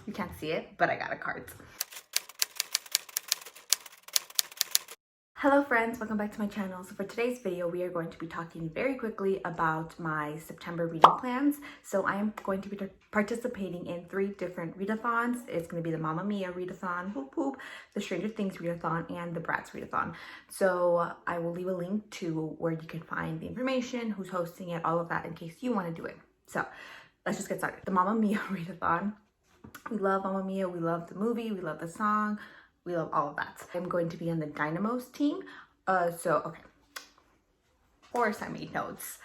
You can't see it, but I got a card. Hello friends, welcome back to my channel. So for today's video, we are going to be talking very quickly about my September reading plans. So I am going to be participating in 3 different readathons. It's going to be the Mamma Mia readathon, whoop whoop, the Stranger Things readathon, and the Bratz readathon. So I will leave a link to where you can find the information, who's hosting it, all of that in case you want to do it. So let's just get started. The Mamma Mia readathon. We love Mamma Mia, we love the movie, we love the song. We love all of that. I'm going to be on the Dynamos team. Of course I made notes.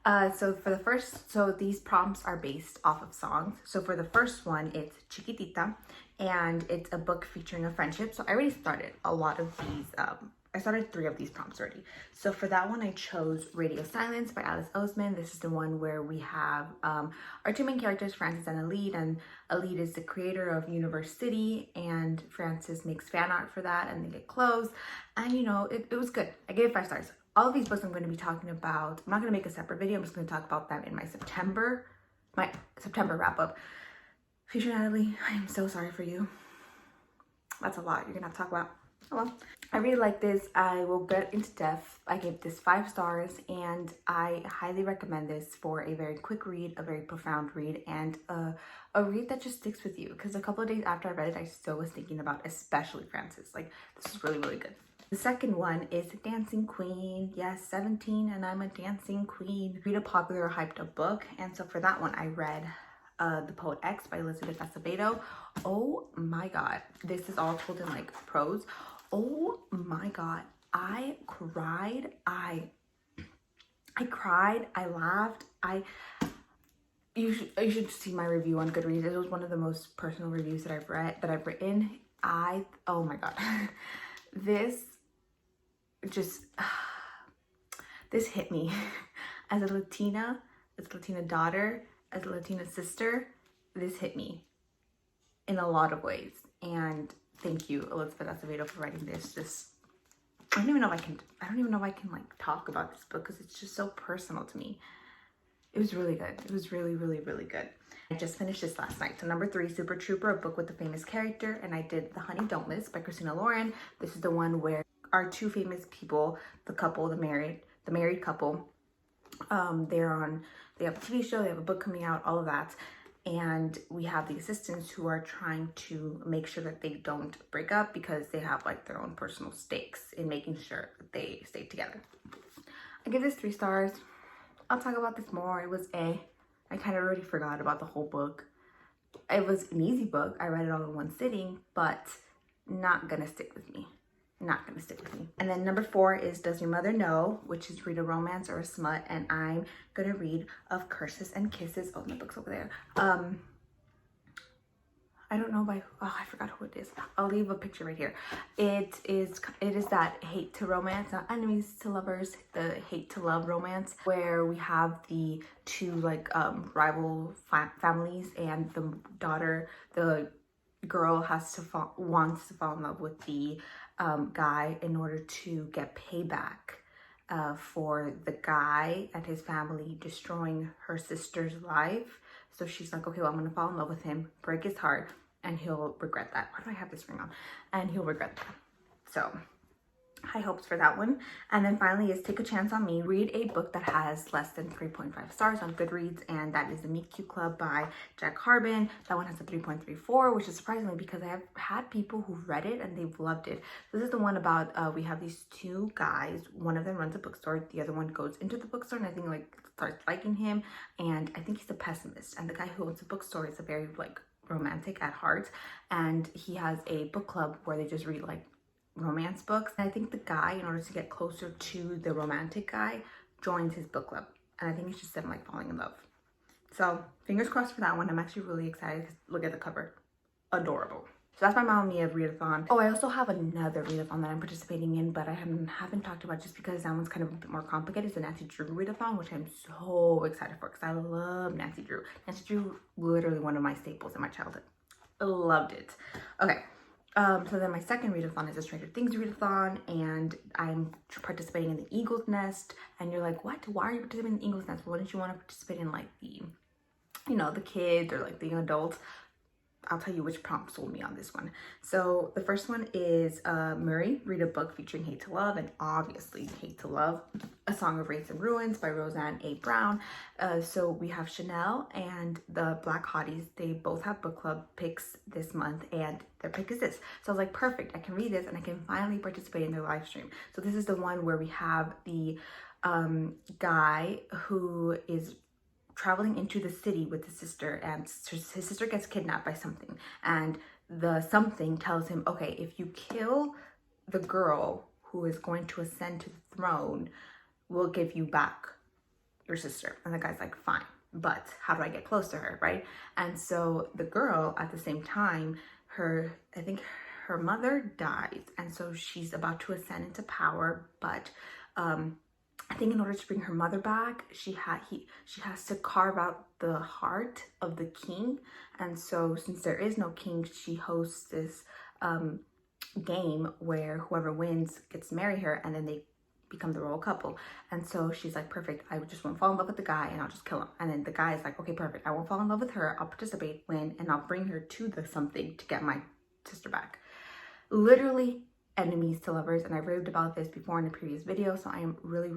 So these prompts are based off of songs. So for the first one, it's Chikitita, and it's a book featuring a friendship. So I already started a lot of these. I started 3 of these prompts already. So for that one, I chose Radio Silence by Alice Oseman. This is the one where we have our 2 main characters, Frances and Alid, and Alid is the creator of Universe City, and Frances makes fan art for that, and they get clothes, and you know, it was good. I gave it 5 stars. All of these books I'm going to be talking about, I'm not going to make a separate video, I'm just going to talk about them in my September wrap-up. Future Natalie, I am so sorry for you. That's a lot you're going to have to talk about. Oh well. I really like this. I will get into depth. I gave this 5 stars, and I highly recommend this for a very quick read, a very profound read, and a read that just sticks with you. Because a couple of days after I read it, I still was thinking about especially Frances. Like, this is really, really good. The second one is Dancing Queen. Yes, 17 and I'm a dancing queen. Read a popular hyped up book. And so for that one, I read The Poet X by Elizabeth Acevedo. Oh my god. This is all told in like prose. Oh my god. I cried. I cried. I laughed. You should see my review on Goodreads. It was one of the most personal reviews that I've written. Oh my god. This hit me as a Latina daughter, as a Latina sister. This hit me in a lot of ways, and thank you, Elizabeth Acevedo, for writing this. I don't even know if I can like talk about this book because it's just so personal to me. It was really good. It was really, really, really good. I just finished this last night. So number 3, Super Trooper, a book with a famous character, and I did The Honey Don't List by Christina Lauren. This is the one where our 2 famous people, the married couple, they have a TV show, they have a book coming out, all of that. And we have the assistants who are trying to make sure that they don't break up because they have like their own personal stakes in making sure that they stay together. I give this 3 stars. I'll talk about this more. It was I kind of already forgot about the whole book. It was an easy book. I read it all in one sitting, but not gonna stick with me. Not gonna stick with me. And then number 4 is Does Your Mother Know, which is read a romance or a smut, and I'm gonna read Of Curses and Kisses. Oh, my book's over there. I don't know I forgot who it is. I'll leave a picture right here. It is that hate to romance, not enemies to lovers, the hate to love romance, where we have the 2 like rival families, and the girl wants to fall in love with the guy in order to get payback for the guy and his family destroying her sister's life. So she's like, okay, well, I'm gonna fall in love with him, break his heart, and he'll regret that. Why do I have this ring on? And he'll regret that. So high hopes for that one. And then finally is Take a Chance on Me. Read a book that has less than 3.5 stars on Goodreads, and that is The Meet Cute Club by Jack Harbin. That one has a 3.34, which is surprisingly because I have had people who've read it and they've loved it. This is the one about we have these 2 guys. One of them runs a bookstore, the other one goes into the bookstore, and I think like starts liking him, and I think he's a pessimist, and the guy who owns the bookstore is a very like romantic at heart, and he has a book club where they just read like romance books. And I think the guy, in order to get closer to the romantic guy, joins his book club, and I think it's just them like falling in love. So fingers crossed for that one. I'm actually really excited because look at the cover, adorable. So that's my Mamma Mia readathon. Oh, I also have another readathon that I'm participating in, but I haven't talked about just because that one's kind of a bit more complicated. It's the Nancy Drew readathon, which I'm so excited for because I love Nancy Drew. Nancy Drew, literally one of my staples in my childhood. I loved it. Okay. So then my second readathon is a Stranger Things readathon, and I'm participating in the Eagle's Nest. And you're like, what? Why are you participating in the Eagle's Nest? Well, wouldn't you want to participate in like the, you know, the kids or like the adults? I'll tell you which prompt sold me on this one. So the first one is Murray, read a book featuring Hate to Love, and obviously Hate to Love, A Song of Race and Ruins by Roseanne A. Brown. So we have Chanel and the Black Hotties. They both have book club picks this month, and their pick is this. So I was like, perfect, I can read this and I can finally participate in their live stream. So this is the one where we have the guy who is traveling into the city with his sister, and his sister gets kidnapped by something, and the something tells him, okay, if you kill the girl who is going to ascend to the throne, we'll give you back your sister. And the guy's like, fine, but how do I get close to her, right? And so the girl, at the same time, I think her mother dies, and so she's about to ascend into power, but I think in order to bring her mother back, she has to carve out the heart of the king. And so since there is no king, she hosts this game where whoever wins gets to marry her, and then they become the royal couple. And so she's like, perfect, I just won't fall in love with the guy and I'll just kill him. And then the guy is like, okay, perfect, I won't fall in love with her, I'll participate, win, and I'll bring her to the something to get my sister back. Literally enemies to lovers, and I've raved about this before in a previous video, so I am really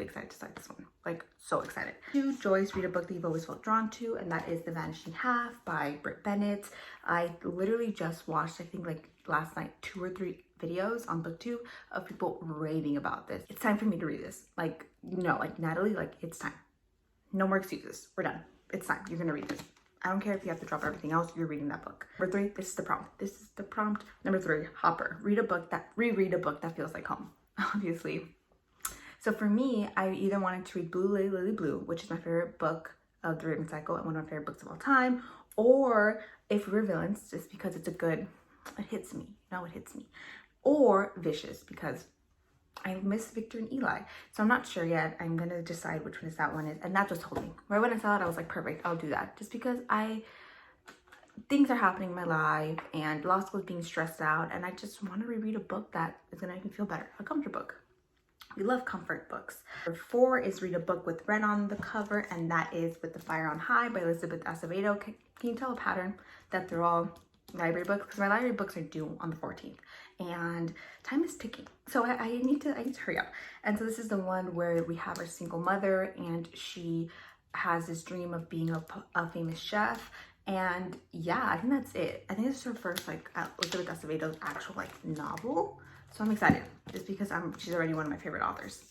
excited to start this one. Like, so excited. 2, Joyce, read a book that you've always felt drawn to, and that is The Vanishing Half by Britt Bennett. I literally just watched, I think like last night, 2 or 3 videos on BookTube of people raving about this. It's time for me to read this. Like, no, like Natalie, like, it's time. No more excuses. We're done. It's time. You're gonna read this. I don't care if you have to drop everything else, you're reading that book. Number 3, this is the prompt. This is the prompt. Number 3, Hopper. Reread a book that feels like home, obviously. So for me, I either wanted to read Blue Lily Lily Blue, which is my favorite book of the Raven Cycle and one of my favorite books of all time, or If We're Villains, just because it's it hits me. No, it hits me. Or Vicious, because I miss Victor and Eli. So I'm not sure yet. I'm gonna decide which one that one is, and that just told me. Right when I saw it, I was like, perfect, I'll do that. Just because things are happening in my life, and law school is being stressed out, and I just want to reread a book that is gonna make me feel better. A comfort book. We love comfort books. Number 4 is read a book with red on the cover, and that is With the Fire on High by Elizabeth Acevedo. Can you tell a pattern that they're all library books? Because my library books are due on the 14th, and time is ticking, so I need to hurry up. And so this is the one where we have a single mother, and she has this dream of being a famous chef. And yeah, I think that's it. I think this is her first like Elizabeth Acevedo's actual like novel, so I'm excited just because she's already one of my favorite authors.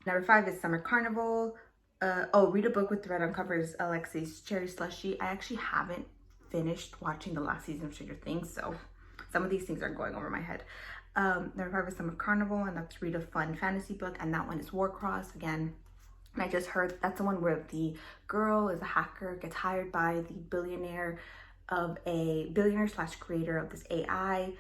Number 5 is Summer Carnival. Read a book with the red on cover is Alexi's Cherry Slushy. I actually haven't finished watching the last season of Stranger Things, so some of these things are going over my head. Number 5 is Summer Carnival, and that's read a fun fantasy book, and that one is Warcross again. And I just heard that's the one where the girl is a hacker, gets hired by the billionaire slash creator of this AI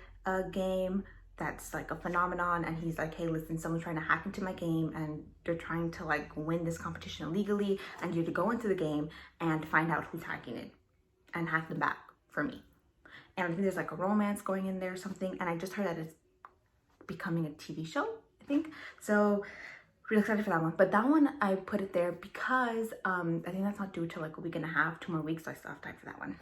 game that's like a phenomenon, and he's like, hey, listen, someone's trying to hack into my game, and they're trying to like win this competition illegally, and you have to go into the game and find out who's hacking it and hack them back for me. And I think there's like a romance going in there or something, and I just heard that it's becoming a TV show, I think. So really excited for that one. But that one, I put it there because I think that's not due till like a week and a half, 2 more weeks, so I still have time for that one.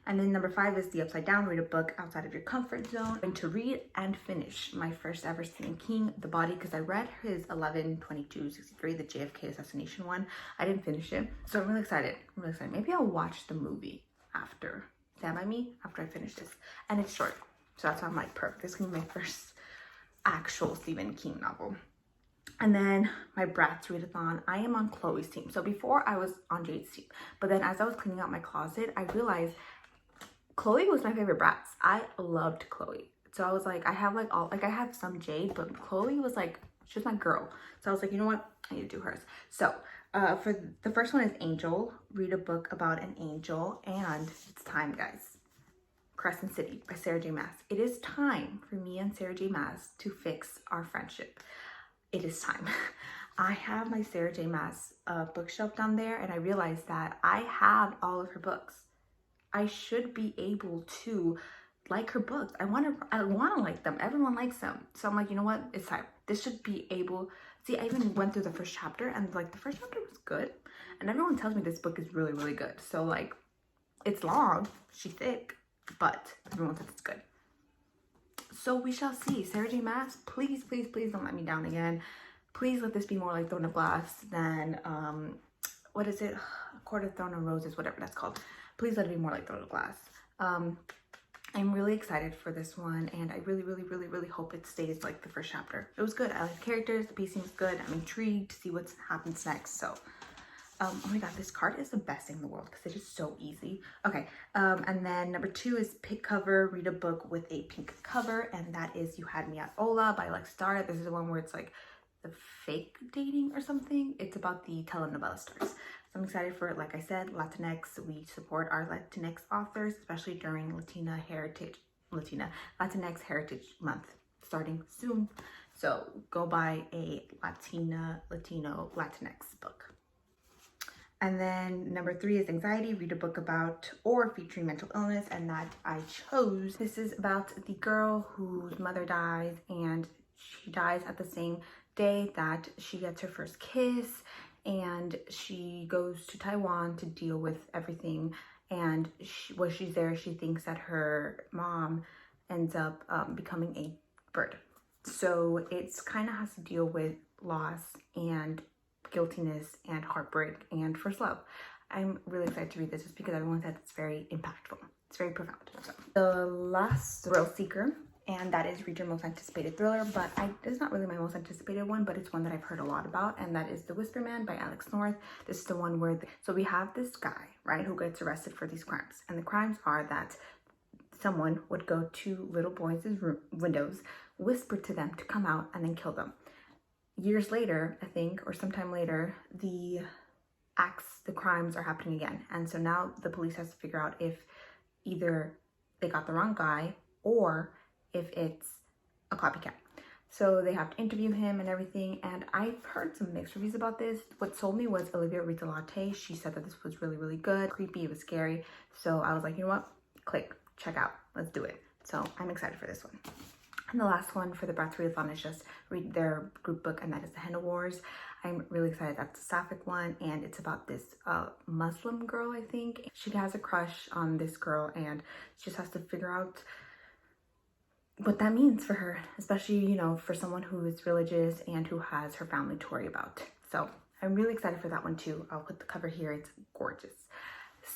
And then number 5 is The Upside Down, read a book outside of your comfort zone. And to read and finish my first ever Stephen King, The Body, because I read his 11/22/63, the JFK assassination one. I didn't finish it, so I'm really excited. Maybe I'll watch the movie after Stand By Me, after I finish this. And it's short, so that's why I'm like, perfect. This can be my first actual Stephen King novel. And then my Bratz readathon, I am on Chloe's team. So before I was on Jade's team, but then as I was cleaning out my closet, I realized Chloe was my favorite Bratz. I loved Chloe. So I was like, I have some Jade, but Chloe was like, she was my girl. So I was like, you know what? I need to do hers. So for the first one is Angel, read a book about an angel, and it's time, guys. Crescent City by Sarah J. Maas. It is time for me and Sarah J. Maas to fix our friendship. It is time. I have my Sarah J. Maas bookshelf down there, and I realized that I have all of her books. I should be able to like her books. I want to like them. Everyone likes them. So I'm like, you know what? It's time. This should be able. See, I even went through the first chapter, and like the first chapter was good, and everyone tells me this book is really good. So like, It's long, she's thick, but everyone says it's good. So we shall see. Sarah J Maas, please, please, please don't let me down again. Please let this be more like Throne of Glass than, what is it? Court of Throne of Roses, whatever that's called. Please let it be more like Throne of Glass. I'm really excited for this one, and I really, really, really, really hope it stays like the first chapter. It was good. I like the characters. The pacing was good. I'm intrigued to see what happens next. So, oh my god, this card is the best thing in the world because it is so easy. Okay, and then number 2 is pick cover, read a book with a pink cover, and that is You Had Me at Ola by Lex Star. This is the one where it's like the fake dating or something. It's about the telenovela stars. So I'm excited for it. Like I said, Latinx, we support our Latinx authors, especially during Latinx Heritage Month, starting soon. So go buy a Latino Latinx book. And then number 3 is anxiety, read a book about or featuring mental illness, and that I chose. This is about the girl whose mother dies, and she dies at the same day that she gets her first kiss, and she goes to Taiwan to deal with everything. And while she's there, she thinks that her mom ends up becoming a bird. So it's kind of has to deal with loss and guiltiness and heartbreak and first love. I'm really excited to read this just because everyone said it's very impactful. It's very profound. So the last, Thrill Seeker, and that is read your most anticipated thriller, but it's not really my most anticipated one, but it's one that I've heard a lot about, and that is The Whisper Man by Alex North. This is the one where, so we have this guy, right, who gets arrested for these crimes, and the crimes are that someone would go to little boys' windows, whisper to them to come out, and then kill them. Years later, I think, or sometime later, the crimes are happening again, and so now the police has to figure out if either they got the wrong guy or if it's a copycat. So they have to interview him and everything, and I've heard some mixed reviews about this. What sold me was Olivia Rizalate. She said that this was really, really good, creepy, it was scary. So I was like, you know what, click, check out, let's do it. So I'm excited for this one. And the last one for the Bratz Readathon is just read their group book, and that is The Henna Wars. I'm really excited. That's a sapphic one, and it's about this Muslim girl, I think. She has a crush on this girl, and she just has to figure out what that means for her, especially, you know, for someone who is religious and who has her family to worry about. So I'm really excited for that one too. I'll put the cover here. It's gorgeous.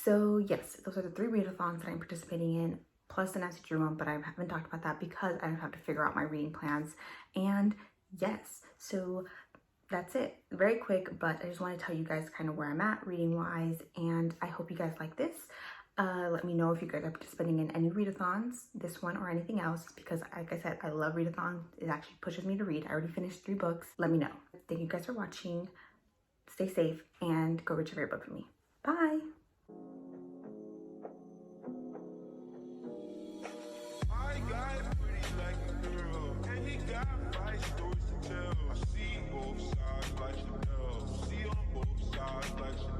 So yes, those are the 3 readathons that I'm participating in, plus the Nancy Drew one, but I haven't talked about that because I don't have to figure out my reading plans. And yes, so that's it. Very quick, but I just want to tell you guys kind of where I'm at reading wise, and I hope you guys like this. Let me know if you guys are participating in any readathons, this one or anything else, because like I said, I love readathons. It actually pushes me to read. I already finished 3 books. Let me know. Thank you guys for watching. Stay safe and go read your favorite book with me. Bye. I see both sides like Chanel. See on both sides like Chanel.